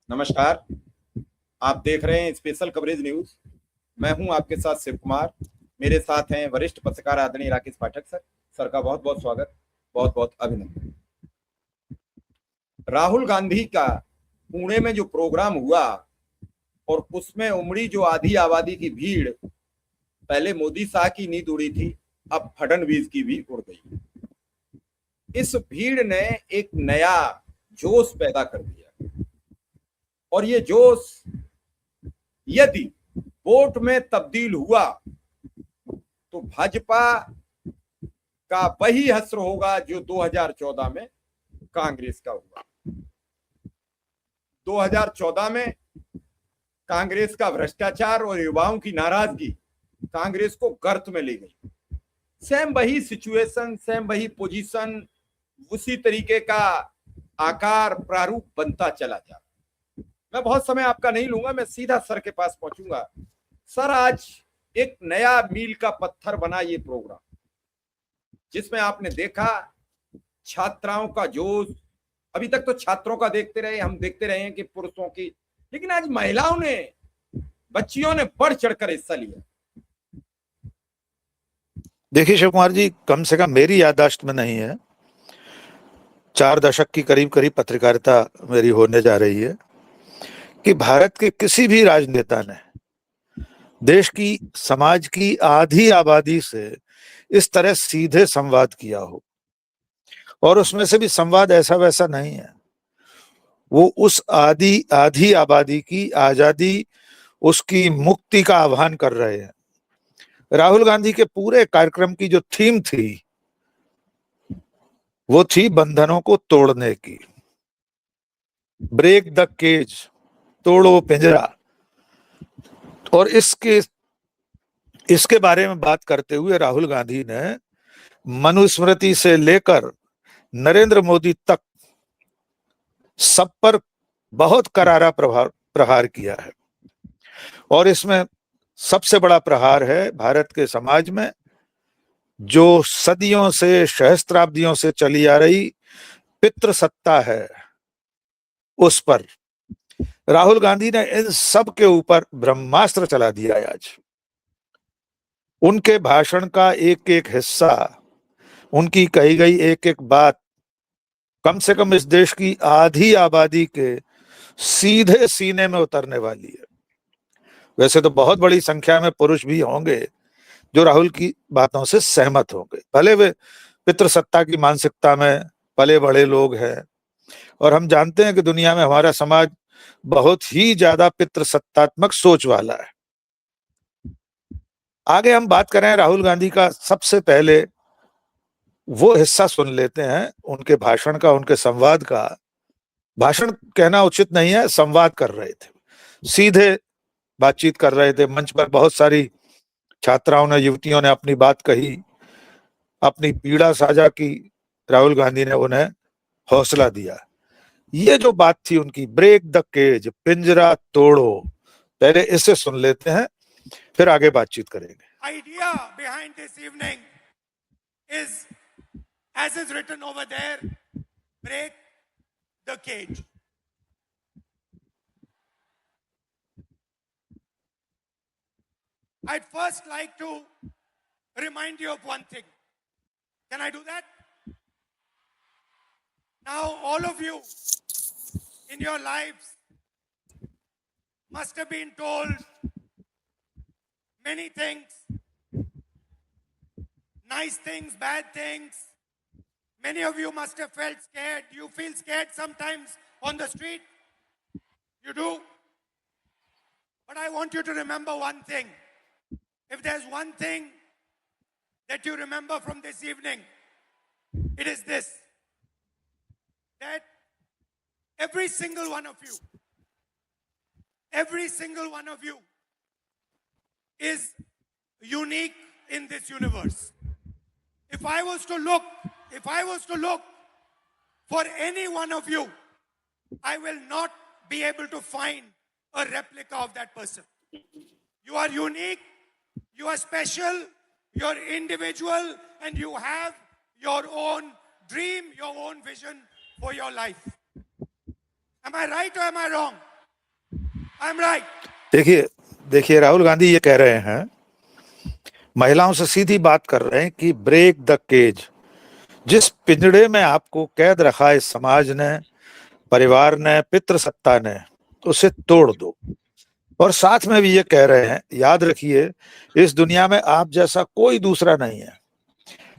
नमस्कार। आप देख रहे हैं स्पेशल कवरेज न्यूज। मैं हूं आपके साथ शिव कुमार। मेरे साथ हैं वरिष्ठ पत्रकार आदरणीय राकेश पाठक सर। सर का बहुत बहुत स्वागत, बहुत बहुत अभिनंदन। राहुल गांधी का पुणे में जो प्रोग्राम हुआ और उसमें उमड़ी जो आधी आबादी की भीड़, पहले मोदी शाह की नींद उड़ी थी, अब फडणवीस की भी उड़ गई। इस भीड़ ने एक नया जोश पैदा कर दिया और ये जोश यदि वोट में तब्दील हुआ तो भाजपा का वही हश्र होगा जो 2014 में कांग्रेस का हुआ। 2014 में कांग्रेस का भ्रष्टाचार और युवाओं की नाराजगी कांग्रेस को गर्त में ले गई। सेम वही सिचुएशन, सेम वही पोजीशन, उसी तरीके का आकार प्रारूप बनता चला जा। मैं बहुत समय आपका नहीं लूंगा, मैं सीधा सर के पास पहुंचूंगा। सर, आज एक नया मील का पत्थर बना ये प्रोग्राम, जिसमें आपने देखा छात्राओं का जोश। अभी तक तो छात्रों का देखते रहे, हम देखते रहे हैं कि पुरुषों की, लेकिन आज महिलाओं ने, बच्चियों ने बढ़ चढ़कर हिस्सा लिया। देखिए शिव कुमार जी, कम से कम मेरी याददाश्त में नहीं है, 4 दशक की करीब करीब पत्रकारिता मेरी होने जा रही है कि भारत के किसी भी राजनेता ने देश की, समाज की आधी आबादी से इस तरह सीधे संवाद किया हो। और उसमें से भी संवाद ऐसा वैसा नहीं है, वो उस आधी आबादी की आजादी, उसकी मुक्ति का आह्वान कर रहे हैं। राहुल गांधी के पूरे कार्यक्रम की जो थीम थी वो थी बंधनों को तोड़ने की। ब्रेक द केज, तोड़ो पिंजरा। और इसके बारे में बात करते हुए राहुल गांधी ने मनुस्मृति से लेकर नरेंद्र मोदी तक सब पर बहुत करारा प्रहार किया है। और इसमें सबसे बड़ा प्रहार है भारत के समाज में जो सदियों से, सहस्त्राब्दियों से चली आ रही पितृसत्ता है, उस पर राहुल गांधी ने इन सब के ऊपर ब्रह्मास्त्र चला दिया है। आज उनके भाषण का एक एक हिस्सा, उनकी कही गई एक एक बात कम से कम इस देश की आधी आबादी के सीधे सीने में उतरने वाली है। वैसे तो बहुत बड़ी संख्या में पुरुष भी होंगे जो राहुल की बातों से सहमत होंगे, भले वे पितृसत्ता की मानसिकता में पले बड़े लोग हैं। और हम जानते हैं कि दुनिया में हमारा समाज बहुत ही ज्यादा पितृसत्तात्मक सोच वाला है। आगे हम बात करें राहुल गांधी का, सबसे पहले वो हिस्सा सुन लेते हैं उनके भाषण का, उनके संवाद का। भाषण कहना उचित नहीं है, संवाद कर रहे थे, सीधे बातचीत कर रहे थे। मंच पर बहुत सारी छात्राओं ने, युवतियों ने अपनी बात कही, अपनी पीड़ा साझा की। राहुल गांधी ने उन्हें हौसला दिया। ये जो बात थी उनकी, ब्रेक द केज, पिंजरा तोड़ो, पहले इसे सुन लेते हैं, फिर आगे बातचीत करेंगे। Idea behind this evening is, as is written over there, break the cage. I'd first like to remind you of one thing. Can I do that? Now, all of you in your lives must have been told many things, nice things, bad things. Many of you must have felt scared. You feel scared sometimes on the street? You do? But I want you to remember one thing. If there's one thing that you remember from this evening, it is this: that every single one of you is unique in this universe. If I was to look for any one of you, I will not be able to find a replica of that person. You are unique, you are special, you're individual, and you have your own dream, your own vision for your life. Am I right or am I wrong? I'm right. देखिए देखिए राहुल गांधी ये कह रहे हैं, महिलाओं से सीधी बात कर रहे हैं कि ब्रेक द केज। जिस पिंजड़े में आपको कैद रखा है समाज ने, परिवार ने, पितृसत्ता ने, उसे तोड़ दो। और साथ में भी ये कह रहे हैं, याद रखिए इस दुनिया में आप जैसा कोई दूसरा नहीं है।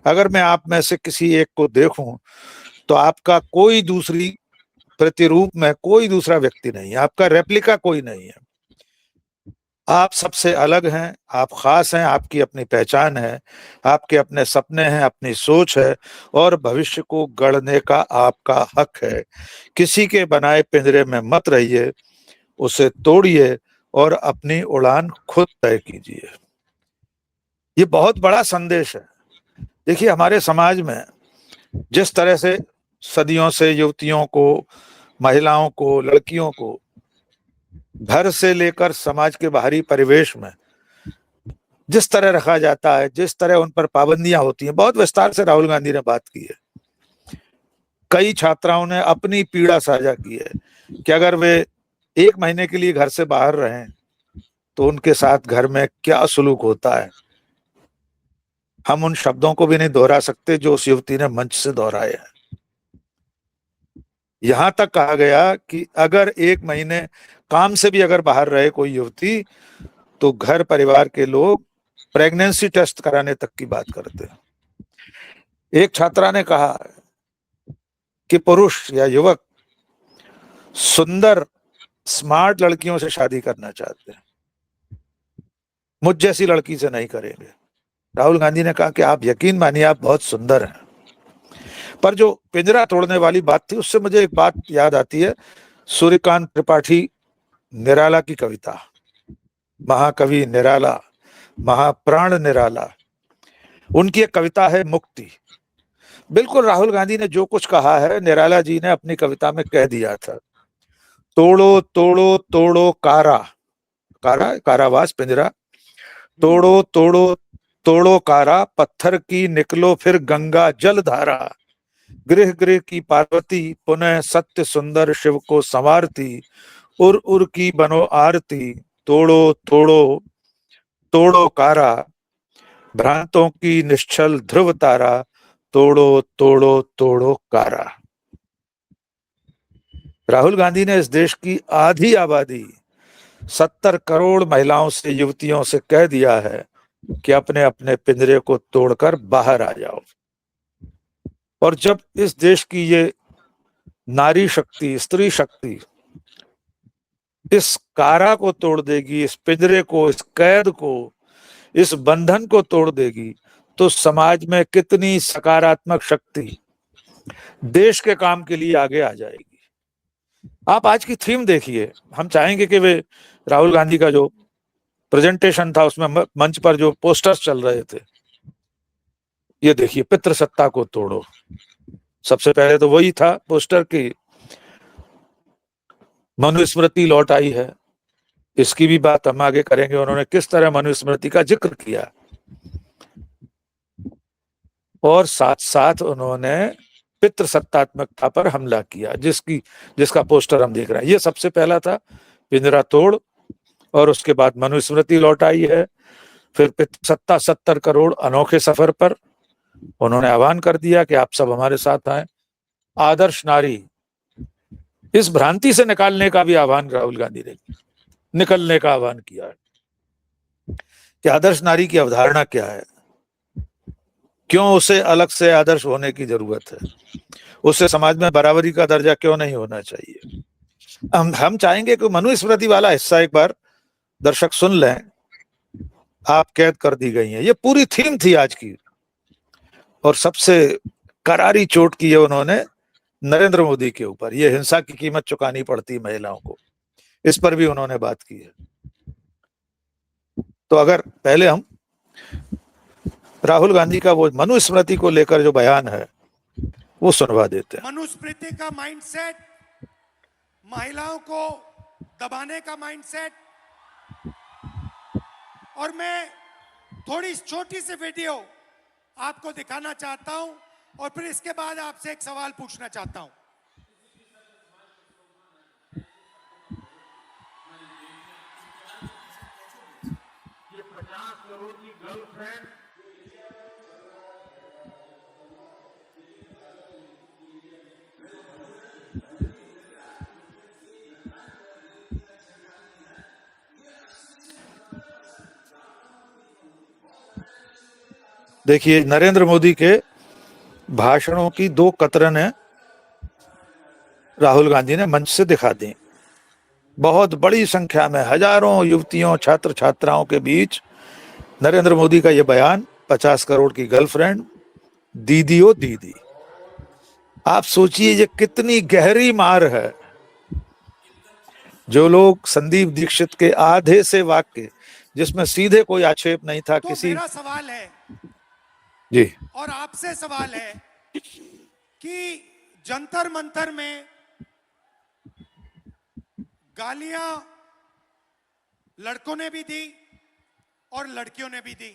अगर मैं आप में से किसी एक को देखूं तो आपका कोई दूसरी प्रतिरूप में कोई दूसरा व्यक्ति नहीं है, आपका रेप्लिका कोई नहीं है। आप सबसे अलग हैं, आप खास हैं, आपकी अपनी पहचान है, आपके अपने सपने हैं, अपनी सोच है और भविष्य को गढ़ने का आपका हक है। किसी के बनाए पिंजरे में मत रहिए, उसे तोड़िए और अपनी उड़ान खुद तय कीजिए। ये बहुत बड़ा संदेश है। देखिए हमारे समाज में जिस तरह से सदियों से युवतियों को, महिलाओं को, लड़कियों को घर से लेकर समाज के बाहरी परिवेश में जिस तरह रखा जाता है, जिस तरह उन पर पाबंदियां होती हैं, बहुत विस्तार से राहुल गांधी ने बात की है। कई छात्राओं ने अपनी पीड़ा साझा की है कि अगर वे 1 महीने के लिए घर से बाहर रहें तो उनके साथ घर में क्या सलूक होता है। हम उन शब्दों को भी नहीं दोहरा सकते जो उस युवती ने मंच से दोहराए हैं। यहां तक कहा गया कि अगर 1 महीने काम से भी अगर बाहर रहे कोई युवती तो घर परिवार के लोग प्रेगनेंसी टेस्ट कराने तक की बात करते हैं। एक छात्रा ने कहा कि पुरुष या युवक सुंदर स्मार्ट लड़कियों से शादी करना चाहते हैं, मुझ जैसी लड़की से नहीं करेंगे। राहुल गांधी ने कहा कि आप यकीन मानिए आप बहुत सुंदर हैं। पर जो पिंजरा तोड़ने वाली बात थी उससे मुझे एक बात याद आती है, सूर्यकांत त्रिपाठी निराला की कविता, महाकवि निराला, महाप्राण निराला, उनकी एक कविता है मुक्ति। बिल्कुल राहुल गांधी ने जो कुछ कहा है निराला जी ने अपनी कविता में कह दिया था। तोड़ो तोड़ो तोड़ो कारा, कारा कारावास पिंजरा, तोड़ो तोड़ो तोड़ो कारा, पत्थर की निकलो फिर गंगा जल धारा, गृह गृह की पार्वती पुनः सत्य सुंदर शिव को संवारती, उर उर की बनो आरती, तोड़ो तोड़ो तोड़ो कारा, भ्रांतों की निश्चल ध्रुव तारा, तोड़ो तोड़ो तोड़ो कारा। राहुल गांधी ने इस देश की आधी आबादी 70 करोड़ महिलाओं से, युवतियों से कह दिया है कि अपने अपने पिंजरे को तोड़कर बाहर आ जाओ। और जब इस देश की ये नारी शक्ति, स्त्री शक्ति इस कारा को तोड़ देगी, इस पिंजरे को, इस कैद को, इस बंधन को तोड़ देगी, तो समाज में कितनी सकारात्मक शक्ति देश के काम के लिए आगे आ जाएगी। आप आज की थीम देखिए, हम चाहेंगे कि वे राहुल गांधी का जो प्रेजेंटेशन था उसमें मंच पर जो पोस्टर्स चल रहे थे, ये देखिए पितृसत्ता को तोड़ो, सबसे पहले तो वही था पोस्टर की मनुस्मृति लौट आई है। इसकी भी बात हम आगे करेंगे, उन्होंने किस तरह मनुस्मृति का जिक्र किया और साथ साथ उन्होंने पितृसत्तात्मकता पर हमला किया, जिसका पोस्टर हम देख रहे हैं। ये सबसे पहला था पिंजरा तोड़, और उसके बाद मनुस्मृति लौट आई है। फिर पितृसत्ता 70 करोड़ अनोखे सफर पर उन्होंने आह्वान कर दिया कि आप सब हमारे साथ आए। आदर्श नारी, इस भ्रांति से निकालने का भी आह्वान राहुल गांधी ने निकलने का आह्वान किया है कि आदर्श नारी की अवधारणा क्या है, क्यों उसे अलग से आदर्श होने की जरूरत है, उससे समाज में बराबरी का दर्जा क्यों नहीं होना चाहिए। हम चाहेंगे कि मनुस्मृति वाला हिस्सा एक बार दर्शक सुन लें। आप कैद कर दी गई हैं, ये पूरी थीम थी आज की, और सबसे करारी चोट की है उन्होंने नरेंद्र मोदी के ऊपर। ये हिंसा की कीमत चुकानी पड़ती महिलाओं को, इस पर भी उन्होंने बात की है। तो अगर पहले हम राहुल गांधी का वो मनुस्मृति को लेकर जो बयान है वो सुनवा देते हैं। मनुस्मृति का माइंडसेट, महिलाओं को दबाने का माइंडसेट, और मैं थोड़ी छोटी सी वीडियो आपको दिखाना चाहता हूं और फिर इसके बाद आपसे एक सवाल पूछना चाहता हूं। देखिए, नरेंद्र मोदी के भाषणों की 2 कतरनें राहुल गांधी ने मंच से दिखा दी। बहुत बड़ी संख्या में हजारों युवतियों, छात्र छात्राओं के बीच नरेंद्र मोदी का यह बयान, 50 करोड़ की गर्लफ्रेंड, दीदी ओ दीदी। आप सोचिए ये कितनी गहरी मार है। जो लोग संदीप दीक्षित के आधे से वाक्य, जिसमें सीधे कोई आक्षेप नहीं था तो किसी, मेरा सवाल है जी, और आपसे सवाल है कि जंतर मंतर में गालियां लड़कों ने भी दी और लड़कियों ने भी दी,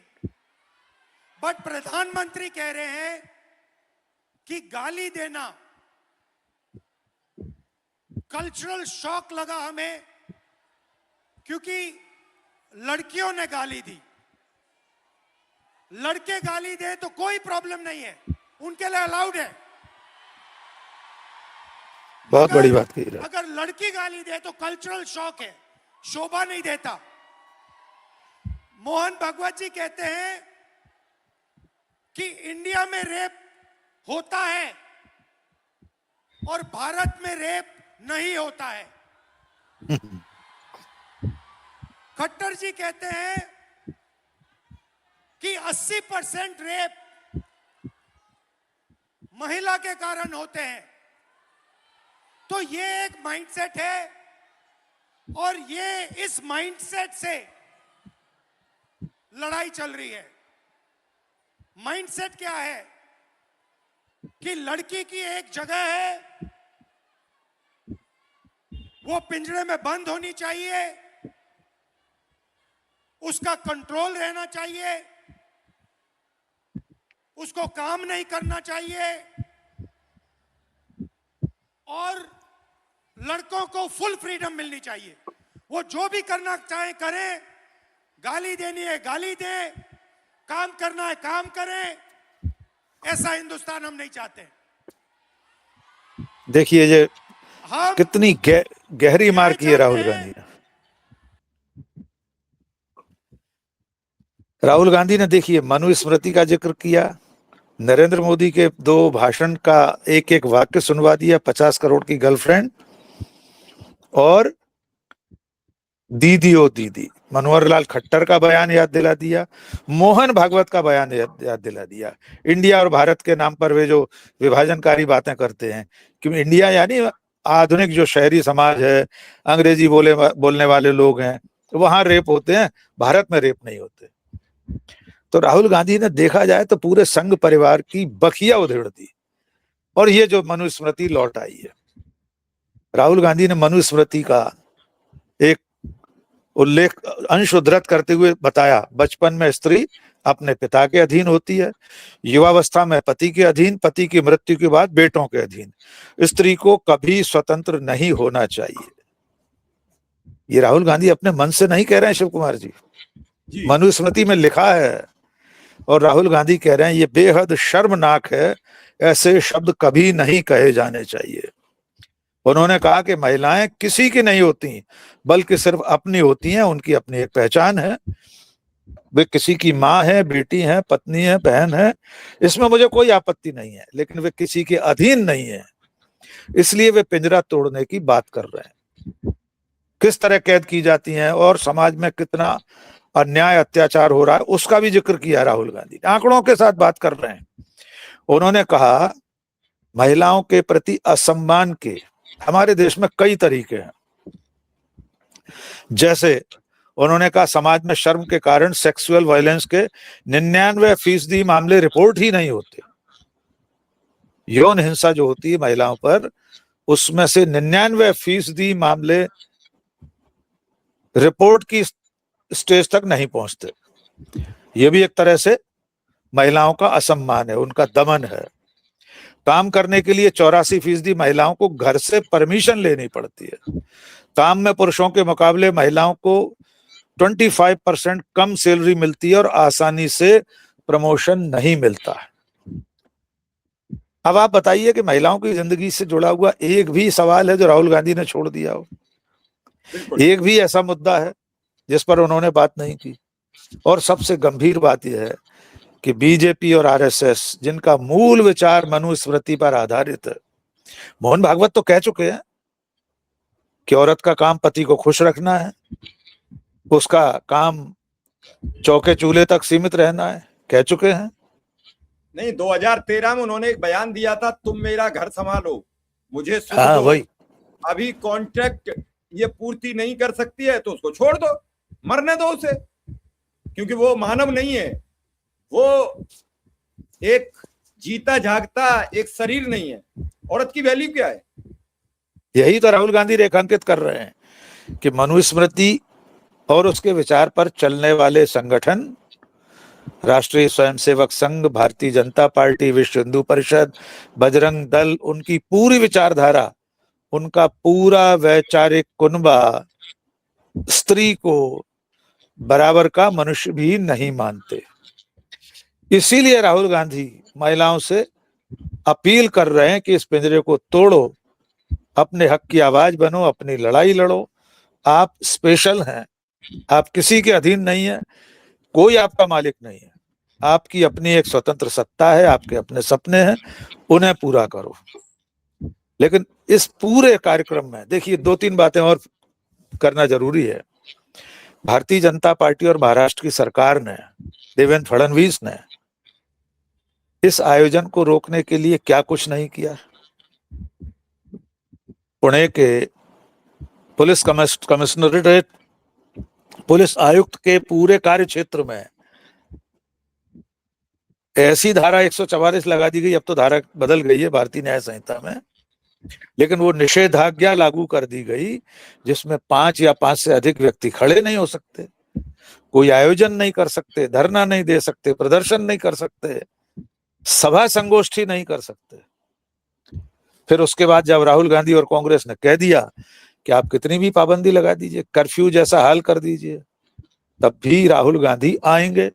बट प्रधानमंत्री कह रहे हैं कि गाली देना कल्चरल शॉक लगा हमें क्योंकि लड़कियों ने गाली दी। लड़के गाली दे तो कोई प्रॉब्लम नहीं है, उनके लिए अलाउड है। बहुत बड़ी बात कही। अगर लड़की गाली दे तो कल्चरल शॉक है, शोभा नहीं देता। मोहन भागवत जी कहते हैं कि इंडिया में रेप होता है और भारत में रेप नहीं होता है। खट्टर जी कहते हैं कि 80% रेप महिला के कारण होते हैं। तो ये एक माइंडसेट है और ये इस माइंडसेट से लड़ाई चल रही है। माइंडसेट क्या है कि लड़की की एक जगह है, वो पिंजरे में बंद होनी चाहिए, उसका कंट्रोल रहना चाहिए, उसको काम नहीं करना चाहिए और लड़कों को फुल फ्रीडम मिलनी चाहिए। वो जो भी करना चाहे करें, गाली देनी है गाली दे, काम करना है काम करें। ऐसा हिंदुस्तान हम नहीं चाहते। देखिए ये हम कितनी गहरी मार की है राहुल गांधी ने। राहुल गांधी ने देखिए मनुस्मृति का जिक्र किया, नरेंद्र मोदी के 2 भाषण का एक एक वाक्य सुनवा दिया, 50 करोड़ की गर्लफ्रेंड और दीदी ओ दीदी, मनोहर लाल खट्टर का बयान याद दिला दिया, मोहन भागवत का बयान याद दिला दिया। इंडिया और भारत के नाम पर वे जो विभाजनकारी बातें करते हैं, क्योंकि इंडिया यानी आधुनिक जो शहरी समाज है, अंग्रेजी बोलने वाले लोग हैं, वहां रेप होते हैं, भारत में रेप नहीं होते। तो राहुल गांधी ने देखा जाए तो पूरे संघ परिवार की बखिया उधेड़ दी और ये जो मनुस्मृति लौट आई है। राहुल गांधी ने मनुस्मृति का एक उल्लेख अंश उद्धृत करते हुए बताया, बचपन में स्त्री अपने पिता के अधीन होती है, युवावस्था में पति के अधीन, पति की मृत्यु के बाद बेटों के अधीन, स्त्री को कभी स्वतंत्र नहीं होना चाहिए। ये राहुल गांधी अपने मन से नहीं कह रहे हैं शिव कुमार जी, मनुस्मृति में लिखा है और राहुल गांधी कह रहे हैं ये बेहद शर्मनाक है, ऐसे शब्द कभी नहीं कहे जाने चाहिए। उन्होंने कहा कि महिलाएं किसी की नहीं होती बल्कि सिर्फ अपनी होती हैं, उनकी अपनी एक पहचान है, वे किसी की माँ है, बेटी है, पत्नी है, बहन है, इसमें मुझे कोई आपत्ति नहीं है, लेकिन वे किसी के अधीन नहीं है, इसलिए वे पिंजरा तोड़ने की बात कर रहे हैं। किस तरह कैद की जाती हैं और समाज में कितना अन्याय अत्याचार हो रहा है उसका भी जिक्र किया राहुल गांधी, आंकड़ों के साथ बात कर रहे हैं। उन्होंने कहा महिलाओं के प्रति असम्मान के हमारे देश में कई तरीके हैं, जैसे उन्होंने कहा समाज में शर्म के कारण सेक्सुअल वायलेंस के 99% मामले रिपोर्ट ही नहीं होते। यौन हिंसा जो होती है महिलाओं पर, उसमें से 99% मामले रिपोर्ट की स्टेज तक नहीं पहुंचते। यह भी एक तरह से महिलाओं का असम्मान है, उनका दमन है। काम करने के लिए 84% महिलाओं को घर से परमिशन लेनी पड़ती है। काम में पुरुषों के मुकाबले महिलाओं को 25% कम सैलरी मिलती है और आसानी से प्रमोशन नहीं मिलता है। अब आप बताइए कि महिलाओं की जिंदगी से जुड़ा हुआ एक भी सवाल है जो राहुल गांधी ने छोड़ दिया हो? बिल्कुल। एक भी ऐसा मुद्दा है जिस पर उन्होंने बात नहीं की? और सबसे गंभीर बात यह है कि बीजेपी और आरएसएस, जिनका मूल विचार मनुस्मृति पर आधारित है, मोहन भागवत तो कह चुके हैं कि औरत का काम पति को खुश रखना है, उसका काम चौके चूल्हे तक सीमित रहना है, कह चुके हैं। नहीं, 2013 में उन्होंने एक बयान दिया था, तुम मेरा घर संभालो, मुझे सुख हाँ, दो। वही। अभी कॉन्ट्रैक्ट ये पूर्ति नहीं कर सकती है तो उसको छोड़ दो, मरने दो उसे, क्योंकि वो मानव नहीं है, वो एक जीता जागता एक शरीर नहीं है। औरत की वैल्यू क्या है? यही तो राहुल गांधी रेखांकित कर रहे हैं कि मनुस्मृति और उसके विचार पर चलने वाले संगठन, राष्ट्रीय स्वयंसेवक संघ, भारतीय जनता पार्टी, विश्व हिंदू परिषद, बजरंग दल, उनकी पूरी विचारधारा, उनका पूरा वैचारिक कुनबा स्त्री को बराबर का मनुष्य भी नहीं मानते। इसीलिए राहुल गांधी महिलाओं से अपील कर रहे हैं कि इस पिंजरे को तोड़ो, अपने हक की आवाज बनो, अपनी लड़ाई लड़ो। आप स्पेशल हैं, आप किसी के अधीन नहीं है, कोई आपका मालिक नहीं है, आपकी अपनी एक स्वतंत्र सत्ता है, आपके अपने सपने हैं, उन्हें पूरा करो। लेकिन इस पूरे कार्यक्रम में देखिए 2-3 बातें और करना जरूरी है। भारतीय जनता पार्टी और महाराष्ट्र की सरकार ने, देवेंद्र फडणवीस ने इस आयोजन को रोकने के लिए क्या कुछ नहीं किया। पुणे के पुलिस कमिश्नरेट, पुलिस आयुक्त के पूरे कार्य क्षेत्र में ऐसी धारा 144 लगा दी गई, अब तो धारा बदल गई है भारतीय न्याय संहिता में, लेकिन वो निषेधाज्ञा लागू कर दी गई जिसमें 5 या 5 से अधिक व्यक्ति खड़े नहीं हो सकते, कोई आयोजन नहीं कर सकते, धरना नहीं दे सकते, प्रदर्शन नहीं कर सकते, सभा संगोष्ठी नहीं कर सकते। फिर उसके बाद जब राहुल गांधी और कांग्रेस ने कह दिया कि आप कितनी भी पाबंदी लगा दीजिए, कर्फ्यू जैसा हाल कर दीजिए, तब भी राहुल गांधी आएंगे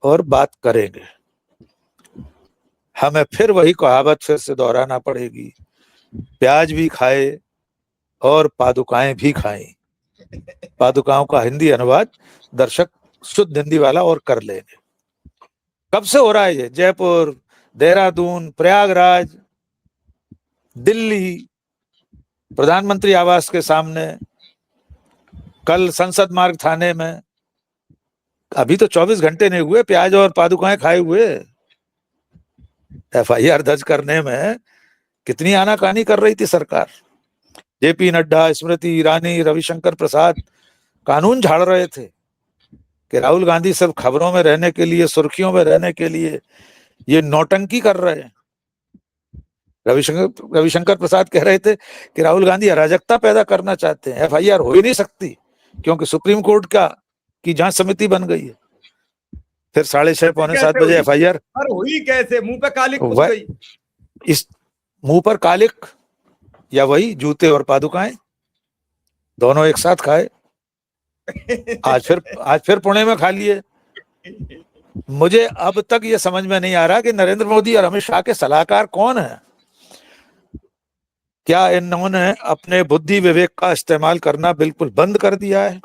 और बात करेंगे। हमें फिर वही कहावत फिर से दोहराना पड़ेगी, प्याज भी खाए और पादुकाएं भी खाएं। पादुकाओं का हिंदी अनुवाद दर्शक शुद्ध हिंदी वाला और कर लेंगे। कब से हो रहा है ये? जयपुर, देहरादून, प्रयागराज, दिल्ली, प्रधानमंत्री आवास के सामने, कल संसद मार्ग थाने में, अभी तो 24 घंटे नहीं हुए प्याज और पादुकाएं खाए हुए। एफआईआर दर्ज करने में कितनी आनाकानी कर रही थी सरकार। जेपी नड्डा, स्मृति ईरानी, रविशंकर प्रसाद कानून झाड़ रहे थे कि राहुल गांधी सिर्फ खबरों में रहने के लिए, सुर्खियों में रहने के लिए ये नौटंकी कर रहे हैं। रविशंकर प्रसाद कह रहे थे कि राहुल गांधी अराजकता पैदा करना चाहते हैं। एफआईआर हो ही नहीं सकती क्योंकि सुप्रीम कोर्ट की जांच समिति बन गई है। फिर 6:30 पौने 7 बजे एफआईआर हुई कैसे? मुंह पे कालिक घुस गई। इस मुंह पर कालिक या वही जूते और पादुकाएं दोनों एक साथ खाए। आज फिर पुणे में खा लिए। मुझे अब तक ये समझ में नहीं आ रहा कि नरेंद्र मोदी और अमित शाह के सलाहकार कौन है। क्या इन्होंने अपने बुद्धि विवेक का इस्तेमाल करना बिल्कुल बंद कर दिया है?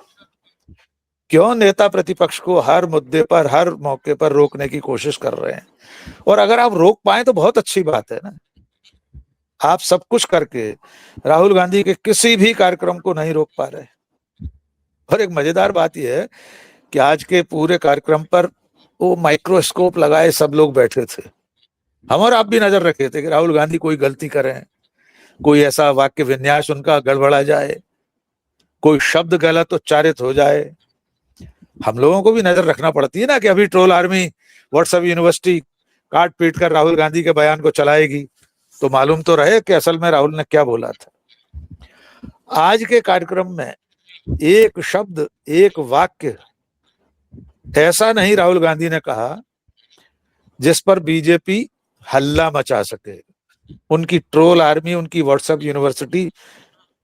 क्यों नेता प्रतिपक्ष को हर मुद्दे पर, हर मौके पर रोकने की कोशिश कर रहे हैं? और अगर आप रोक पाए तो बहुत अच्छी बात है ना। आप सब कुछ करके राहुल गांधी के किसी भी कार्यक्रम को नहीं रोक पा रहे। और एक मजेदार बात यह है कि आज के पूरे कार्यक्रम पर वो माइक्रोस्कोप लगाए सब लोग बैठे थे। हम और आप भी नजर रखे थे कि राहुल गांधी कोई गलती करें, कोई ऐसा वाक्य विन्यास उनका गड़बड़ा जाए, कोई शब्द गलत उच्चारित हो जाए। हम लोगों को भी नजर रखना पड़ती है ना कि अभी ट्रोल आर्मी व्हाट्सएप यूनिवर्सिटी काट पीट कर राहुल गांधी के बयान को चलाएगी, तो मालूम तो रहे कि असल में राहुल ने क्या बोला था। आज के कार्यक्रम में एक शब्द, एक वाक्य ऐसा नहीं राहुल गांधी ने कहा जिस पर बीजेपी हल्ला मचा सके। उनकी ट्रोल आर्मी, उनकी व्हाट्सएप यूनिवर्सिटी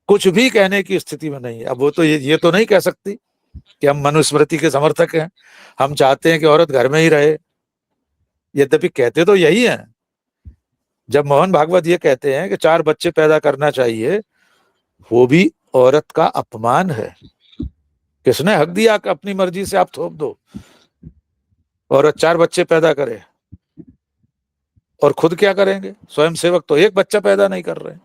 कुछ भी कहने की स्थिति में नहीं है। अब वो तो ये तो नहीं कह सकती कि हम मनुस्मृति के समर्थक हैं, हम चाहते हैं कि औरत घर में ही रहे। यद्यपि कहते तो यही है। जब मोहन भागवत ये कहते हैं कि 4 बच्चे पैदा करना चाहिए, वो भी औरत का अपमान है। किसने हक दिया कि अपनी मर्जी से आप थोप दो? औरत 4 बच्चे पैदा करे और खुद क्या करेंगे? स्वयं सेवक तो 1 बच्चा पैदा नहीं कर रहे।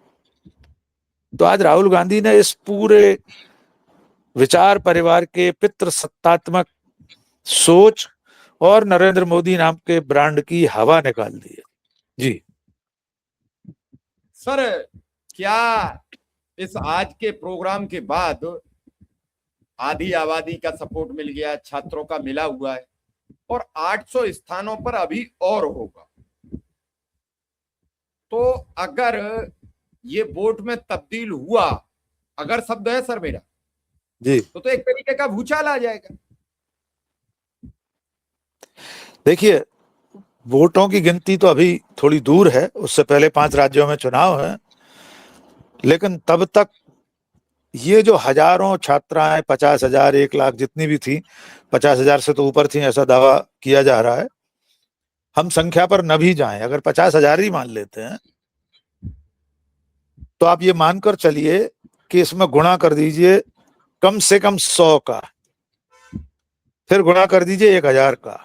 तो आज राहुल गांधी ने इस पूरे विचार परिवार के पितृसत्तात्मक सोच और नरेंद्र मोदी नाम के ब्रांड की हवा निकाल दी है। जी सर, क्या इस आज के प्रोग्राम के बाद आधी आबादी का सपोर्ट मिल गया, छात्रों का मिला हुआ है और 800 स्थानों पर अभी और होगा, तो अगर ये वोट में तब्दील हुआ, अगर शब्द है सर मेरा, जी तो एक तरीके का भूचाल आ जाएगा। देखिए, वोटों की गिनती तो अभी थोड़ी दूर है, उससे पहले 5 राज्यों में चुनाव है, लेकिन तब तक ये जो हजारों छात्राएं, 50,000, 1 लाख जितनी भी थी, 50,000 से तो ऊपर थी ऐसा दावा किया जा रहा है। हम संख्या पर न भी जाएं, अगर 50,000 ही मान लेते हैं, तो आप ये मानकर चलिए कि इसमें गुणा कर दीजिए कम से कम 100 का, फिर गुणा कर दीजिए 1,000 का।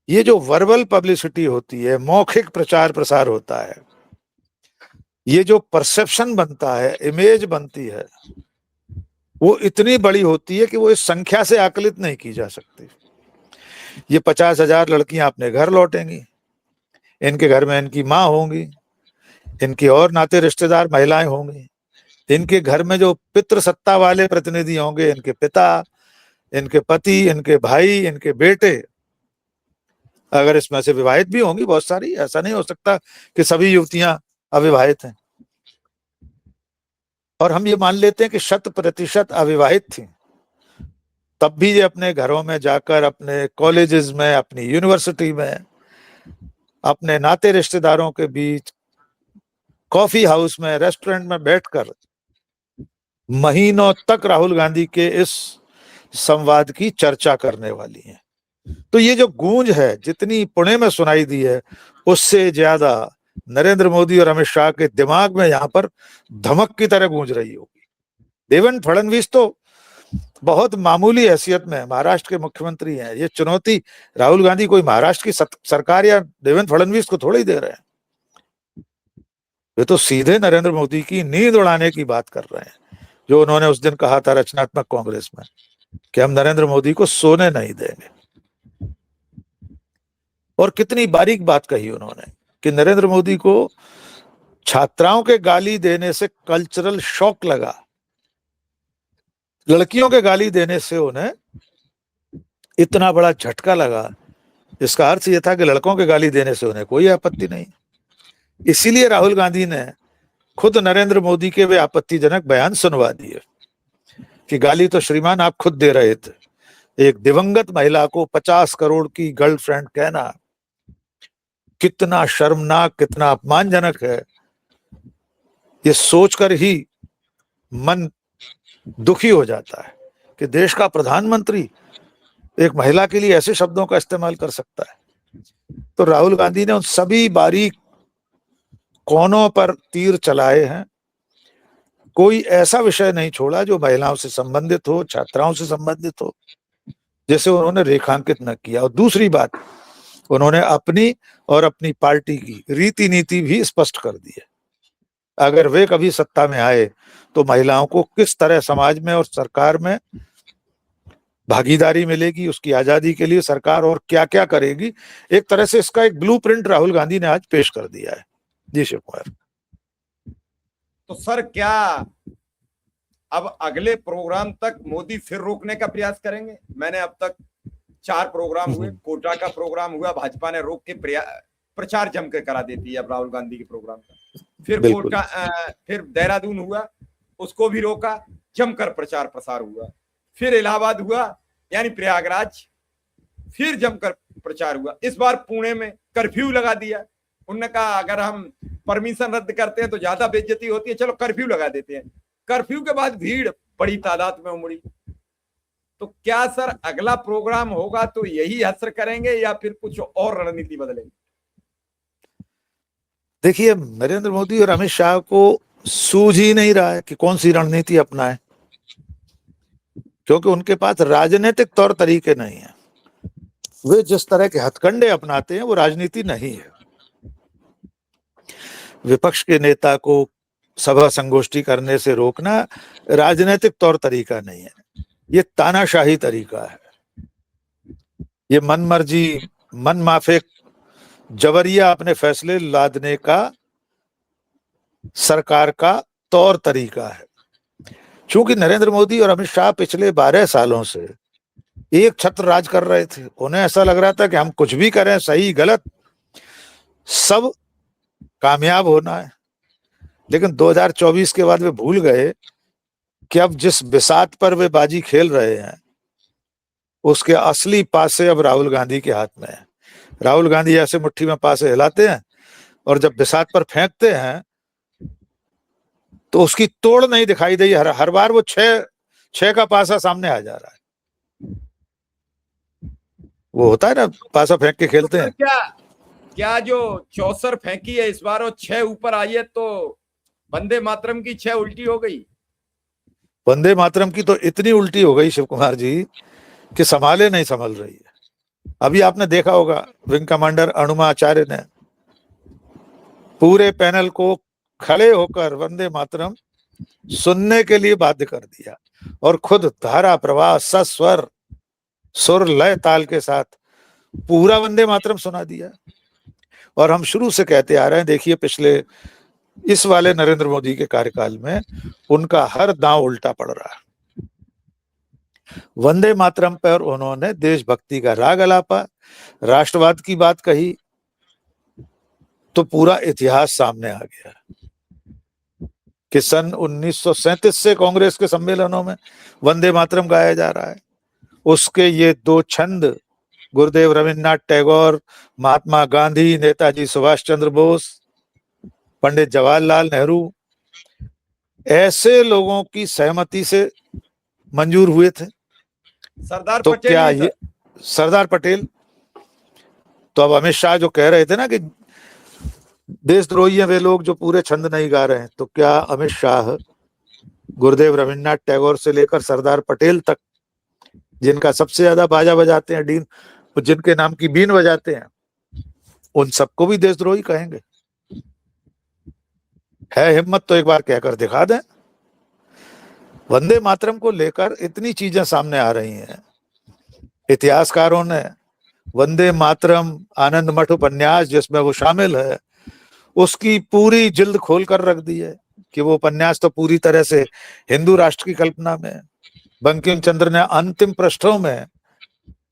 ये जो वर्बल पब्लिसिटी होती है, मौखिक प्रचार प्रसार होता है, ये जो परसेप्शन बनता है, इमेज बनती है, वो इतनी बड़ी होती है कि वो इस संख्या से आकलित नहीं की जा सकती। ये 50,000 लड़कियां अपने घर लौटेंगी, इनके घर में इनकी माँ होंगी, इनके और नाते रिश्तेदार महिलाएं होंगी, इनके घर में जो पितृसत्ता वाले प्रतिनिधि होंगे, इनके पिता, इनके पति, इनके भाई, इनके बेटे, अगर इसमें से विवाहित भी होंगी बहुत सारी, ऐसा नहीं हो सकता कि सभी युवतियां अविवाहित हैं। और हम ये मान लेते हैं कि 100% अविवाहित थी, तब भी ये अपने घरों में जाकर, अपने कॉलेजेस में, अपनी यूनिवर्सिटी में, अपने नाते रिश्तेदारों के बीच, कॉफी हाउस में, रेस्टोरेंट में बैठकर महीनों तक राहुल गांधी के इस संवाद की चर्चा करने वाली हैं। तो ये जो गूंज है, जितनी पुणे में सुनाई दी है, उससे ज्यादा नरेंद्र मोदी और अमित शाह के दिमाग में यहां पर धमक की तरह गूंज रही होगी। देवेंद्र फडणवीस तो बहुत मामूली हैसियत में महाराष्ट्र के मुख्यमंत्री हैं। ये चुनौती राहुल गांधी कोई महाराष्ट्र की सरकार या देवेंद्र फडणवीस को थोड़ी दे रहे हैं, वे तो सीधे नरेंद्र मोदी की नींद उड़ाने की बात कर रहे हैं, जो उन्होंने उस दिन कहा था रचनात्मक कांग्रेस में कि हम नरेंद्र मोदी को सोने नहीं देंगे। और कितनी बारीक बात कही उन्होंने कि नरेंद्र मोदी को छात्राओं के गाली देने से कल्चरल शॉक लगा, लड़कियों के गाली देने से उन्हें इतना बड़ा झटका लगा। इसका अर्थ यह था कि लड़कों के गाली देने से उन्हें कोई आपत्ति नहीं। इसीलिए राहुल गांधी ने खुद नरेंद्र मोदी के वे आपत्तिजनक बयान सुनवा दिए कि गाली तो श्रीमान आप खुद दे रहे थे। एक दिवंगत महिला को 50 करोड़ की गर्लफ्रेंड कहना कितना शर्मनाक, कितना अपमानजनक है, ये सोचकर ही मन दुखी हो जाता है कि देश का प्रधानमंत्री एक महिला के लिए ऐसे शब्दों का इस्तेमाल कर सकता है। तो राहुल गांधी ने उन सभी बारीक कोनों पर तीर चलाए हैं। कोई ऐसा विषय नहीं छोड़ा जो महिलाओं से संबंधित हो, छात्राओं से संबंधित हो, जैसे उन्होंने रेखांकित न किया। और दूसरी बात, उन्होंने अपनी और अपनी पार्टी की रीति नीति भी स्पष्ट कर दी है। अगर वे कभी सत्ता में आए तो महिलाओं को किस तरह समाज में और सरकार में भागीदारी मिलेगी, उसकी आजादी के लिए सरकार और क्या क्या करेगी, एक तरह से इसका एक ब्लूप्रिंट राहुल गांधी ने आज पेश कर दिया है। जी शिव कुमार। तो सर, क्या अब अगले प्रोग्राम तक मोदी फिर रोकने का प्रयास करेंगे? मैंने अब तक 4 प्रोग्राम हुए, कोटा का प्रोग्राम हुआ, भाजपा ने रोक के प्रचार जमकर करा देती है अब राहुल गांधी के प्रोग्राम का। फिर कोटा, फिर देहरादून हुआ, उसको भी रोका, जमकर प्रचार प्रसार हुआ। फिर इलाहाबाद हुआ, यानी प्रयागराज, फिर जमकर प्रचार हुआ। इस बार पुणे में कर्फ्यू लगा दिया। उन्होंने कहा अगर हम परमिशन रद्द करते हैं तो ज्यादा बेइज्जती होती है, चलो कर्फ्यू लगा देते हैं। कर्फ्यू के बाद भीड़ बड़ी तादाद में उमड़ी। तो क्या सर अगला प्रोग्राम होगा तो यही हश्र करेंगे या फिर कुछ और रणनीति बदलेंगे? देखिए, नरेंद्र मोदी और अमित शाह को सूझ ही नहीं रहा है कि कौन सी रणनीति अपनाएं, क्योंकि उनके पास राजनीतिक तौर तरीके नहीं है। वे जिस तरह के हथकंडे अपनाते हैं वो राजनीति नहीं है। विपक्ष के नेता को सभा संगोष्ठी करने से रोकना राजनीतिक तौर तरीका नहीं है, ये तानाशाही तरीका है। ये मनमर्जी, मन माफिक, जबरिया अपने फैसले लादने का सरकार का तौर तरीका है। चूंकि नरेंद्र मोदी और अमित शाह पिछले 12 सालों से एक छत्र राज कर रहे थे, उन्हें ऐसा लग रहा था कि हम कुछ भी करें, सही गलत सब कामयाब होना है। लेकिन 2024 के बाद वे भूल गए कि अब जिस बिसात पर वे बाजी खेल रहे हैं उसके असली पासे अब राहुल गांधी के हाथ में है। राहुल गांधी ऐसे मुट्ठी में पासे हिलाते हैं और जब बिसात पर फेंकते हैं तो उसकी तोड़ नहीं दिखाई दी। हर बार वो छह का पासा सामने आ जा रहा है। वो होता है ना, पासा फेंक के खेलते हैं। क्या जो 64 फेंकी है इस बार और 6 ऊपर आई है तो वंदे मातरम की 6 उल्टी हो गई? वंदे मातरम की तो इतनी उल्टी हो गई शिव कुमार जी कि संभाले नहीं संभल रही है। अभी आपने देखा होगा विंग कमांडर अनुमा आचार्य ने पूरे पैनल को खड़े होकर वंदे मातरम सुनने के लिए बाध्य कर दिया और खुद धारा प्रवाह सस्वर सुर लय ताल के साथ पूरा वंदे मातरम सुना दिया। और हम शुरू से कहते आ रहे हैं, देखिए पिछले इस वाले नरेंद्र मोदी के कार्यकाल में उनका हर दांव उल्टा पड़ रहा है। वंदे मातरम पर उन्होंने देशभक्ति का राग अलापा, राष्ट्रवाद की बात कही तो पूरा इतिहास सामने आ गया कि सन 1937 से कांग्रेस के सम्मेलनों में वंदे मातरम गाया जा रहा है। उसके ये 2 छंद गुरुदेव रविन्द्रनाथ टैगोर, महात्मा गांधी, नेताजी सुभाष चंद्र बोस, पंडित जवाहरलाल नेहरू ऐसे लोगों की सहमति से मंजूर हुए थे। सरदार तो पटेल क्या ये सरदार पटेल, तो अब अमित शाह जो कह रहे थे ना कि देशद्रोही हैं वे लोग जो पूरे छंद नहीं गा रहे हैं, तो क्या अमित शाह गुरुदेव रविन्द्रनाथ टैगोर से लेकर सरदार पटेल तक जिनका सबसे ज्यादा बाजा बजाते हैं, डीन जिनके नाम की बीन बजाते हैं, उन सबको भी देशद्रोही कहेंगे? है हिम्मत तो एक बार कहकर दिखा दें। वंदे मातरम को लेकर इतनी चीजें सामने आ रही हैं। इतिहासकारों ने वंदे मातरम आनंद मठ उपन्यास जिसमें वो शामिल है उसकी पूरी जिल्द खोल कर रख दी है कि वो उपन्यास तो पूरी तरह से हिंदू राष्ट्र की कल्पना में। बंकिम चंद्र ने अंतिम पृष्ठों में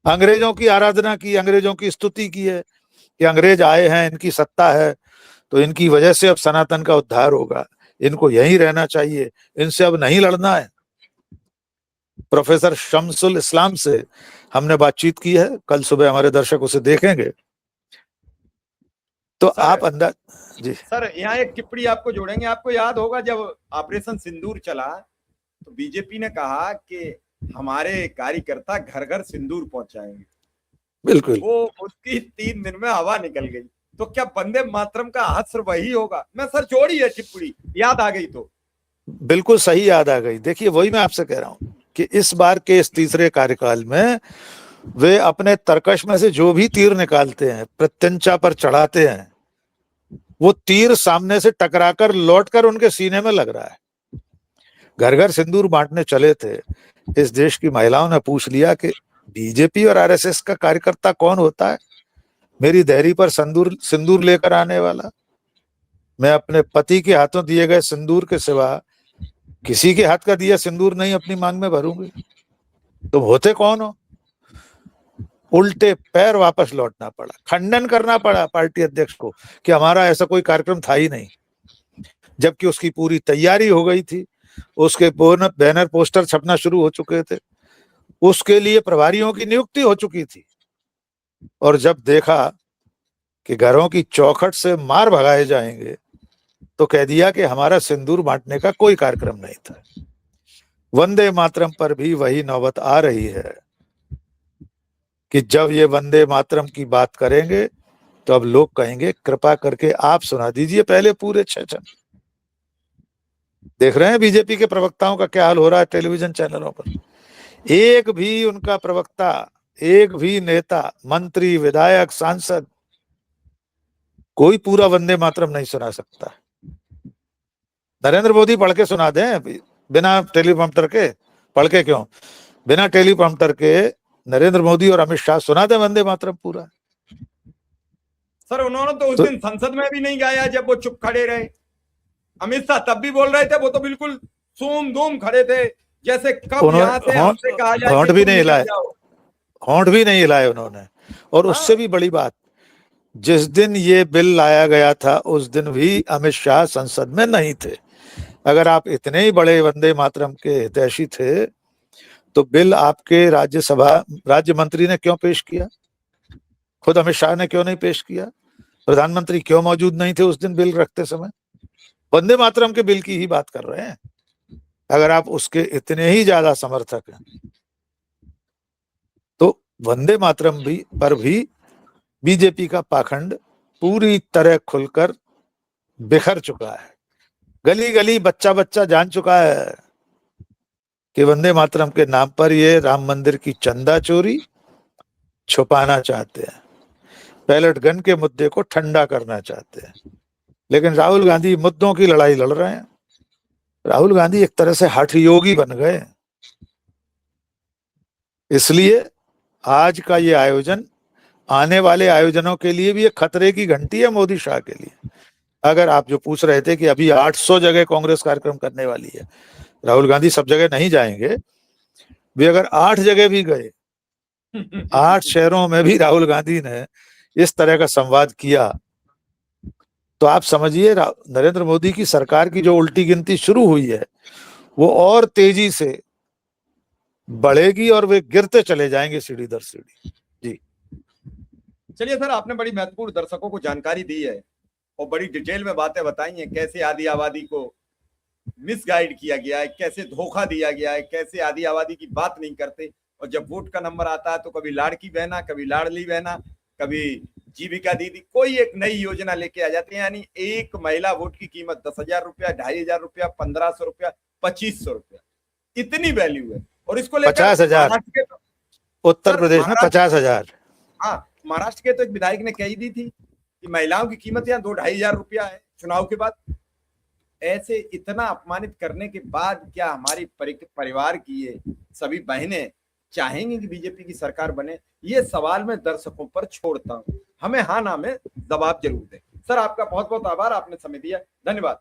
अंग्रेजों की आराधना की, अंग्रेजों की स्तुति की है कि अंग्रेज आए हैं, इनकी सत्ता है तो इनकी वजह से अब सनातन का उद्धार होगा, इनको यहीं रहना चाहिए, इनसे अब नहीं लड़ना है। प्रोफेसर शम्सुल इस्लाम से हमने बातचीत की है, कल सुबह हमारे दर्शक उसे देखेंगे। तो आप अंदाज जी सर, यहाँ एक टिप्पणी आपको जोड़ेंगे। आपको याद होगा जब ऑपरेशन सिंदूर चला तो बीजेपी ने कहा कि हमारे कार्यकर्ता घर घर सिंदूर पहुंचाएंगे। बिल्कुल, वो उसकी 3 दिन में हवा निकल गई। तो क्या वंदे मातरम का हश्र वही होगा? मैं सर जोड़ी है टिप्पणी, याद आ गई तो। बिल्कुल सही याद आ गई। देखिए वही मैं आपसे कह रहा हूं कि इस बार के इस तीसरे कार्यकाल में वे अपने तरकश में से जो भी तीर निकालते हैं, प्रत्यंचा पर चढ़ाते हैं, वो तीर सामने से टकराकर लौटकर उनके सीने में लग रहा है। घर घर सिंदूर बांटने चले थे, इस देश की महिलाओं ने पूछ लिया कि बीजेपी और आरएसएस का कार्यकर्ता कौन होता है? मेरी देहरी पर सिंदूर लेकर आने वाला। मैं अपने पति के हाथों दिए गए सिंदूर के सिवा किसी के हाथ का दिया सिंदूर नहीं अपनी मांग में भरूंगी। तुम होते कौन हो? उल्टे पैर वापस लौटना पड़ा, खंडन करना पड़ा पार्टी अध्यक्ष को कि हमारा ऐसा कोई कार्यक्रम था ही नहीं, जबकि उसकी पूरी तैयारी हो गई थी। उसके बैनर पोस्टर छपना शुरू हो चुके थे, उसके लिए प्रभारियों की नियुक्ति हो चुकी थी। और जब देखा कि घरों की चौखट से मार भगाए जाएंगे तो कह दिया कि हमारा सिंदूर बांटने का कोई कार्यक्रम नहीं था। वंदे मातरम पर भी वही नौबत आ रही है कि जब ये वंदे मातरम की बात करेंगे तो अब लोग कहेंगे कृपा करके आप सुना दीजिए पहले पूरे 6 चरण। देख रहे हैं बीजेपी के प्रवक्ताओं का क्या हाल हो रहा है टेलीविजन चैनलों पर। एक भी उनका प्रवक्ता, एक भी नेता, मंत्री, विधायक, सांसद, कोई पूरा वंदे मातरम नहीं सुना सकता। नरेंद्र मोदी पढ़ के सुना दें बिना टेलीप्रॉम्प्टर के। पढ़ के क्यों, बिना टेलीप्रॉम्प्टर के नरेंद्र मोदी और अमित शाह सुना दें वंदे मातरम पूरा। सर उन्होंने तो उस तो दिन संसद में भी नहीं गाया जब वो चुप खड़े रहे। अमित शाह तब भी बोल रहे थे, वो तो बिल्कुल सूम दूम खड़े थे, जैसे कब यहाँ से हमसे कहा जाए होंठ कि भी तुम नहीं निकल हिलाए, जाओ। होंठ भी नहीं हिलाए उन्होंने। और उससे भी बड़ी बात, जिस दिन ये बिल लाया गया था उस दिन भी अमित शाह संसद में नहीं थे। अगर आप इतने ही बड़े वंदे मातरम के हितैषी थे तो बिल आपके राज्य मंत्री ने क्यों पेश किया? खुद अमित शाह ने क्यों नहीं पेश किया? प्रधानमंत्री क्यों मौजूद नहीं थे उस दिन बिल रखते समय? वंदे मातरम के बिल की ही बात कर रहे हैं। अगर आप उसके इतने ही ज्यादा समर्थक हैं तो वंदे मातरम पर भी बीजेपी का पाखंड पूरी तरह खुलकर बिखर चुका है। गली गली बच्चा बच्चा जान चुका है कि वंदे मातरम के नाम पर ये राम मंदिर की चंदा चोरी छुपाना चाहते हैं, पैलेट गन के मुद्दे को ठंडा करना चाहते हैं। लेकिन राहुल गांधी मुद्दों की लड़ाई लड़ रहे हैं। राहुल गांधी एक तरह से हठ योगी बन गए। इसलिए आज का ये आयोजन आने वाले आयोजनों के लिए भी एक खतरे की घंटी है मोदी शाह के लिए। अगर आप जो पूछ रहे थे कि अभी 800 जगह कांग्रेस कार्यक्रम करने वाली है, राहुल गांधी सब जगह नहीं जाएंगे। वे अगर 8 जगह भी गए, 8 शहरों में भी राहुल गांधी ने इस तरह का संवाद किया, तो आप समझिए नरेंद्र मोदी की सरकार की जो उल्टी गिनती शुरू हुई है वो और तेजी से बढ़ेगी और वे गिरते चले जाएंगे सीढ़ी दर सीढ़ी। जी चलिए सर, आपने बड़ी महत्वपूर्ण दर्शकों को जानकारी दी है और बड़ी डिटेल में बातें बताई हैं, कैसे आदि आबादी को मिसगाइड किया गया है, कैसे धोखा दिया गया है, कैसे आदि आबादी की बात नहीं करते, और जब वोट का नंबर आता है तो कभी लाड़की बहना, कभी लाडली बहना, कभी जीविका दीदी, कोई एक नई योजना लेके आ जाते हैं। यानी एक महिला वोट की कीमत 10,000 रुपया, 2,500 रुपया, 1,500 रुपया, 2,500 रुपया, इतनी वैल्यू है। और इसको लेकर 50,000 उत्तर प्रदेश में 50,000। हाँ, महाराष्ट्र के तो एक विधायक ने कही दी थी कि महिलाओं की कीमत यहाँ 2-2,500 रुपया है चुनाव के बाद। ऐसे इतना अपमानित करने के बाद क्या हमारी परिवार की ये सभी बहनें चाहेंगी कि बीजेपी की सरकार बने? ये सवाल मैं दर्शकों पर छोड़ता हूं, हमें हाँ ना में जवाब जरूर दें। सर आपका बहुत बहुत आभार, आपने समय दिया, धन्यवाद।